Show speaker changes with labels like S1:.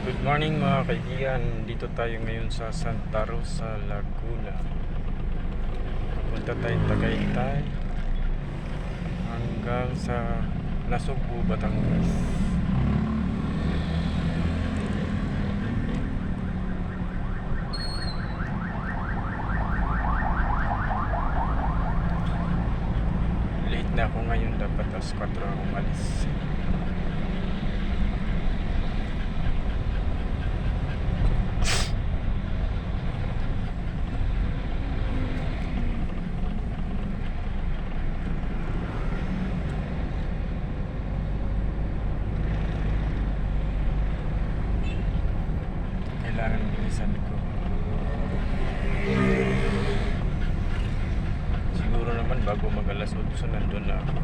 S1: Good morning mga kaibigan. Dito tayo ngayon sa Santa Rosa, Laguna. Punta tayong Tagaytay hanggang sa Nasugbu, Batangas. Late na ako ngayon, dapat alas 4 ako umalis. Kailangan bilisan ko. Siguro naman bago mag alas 8 nandun na ako.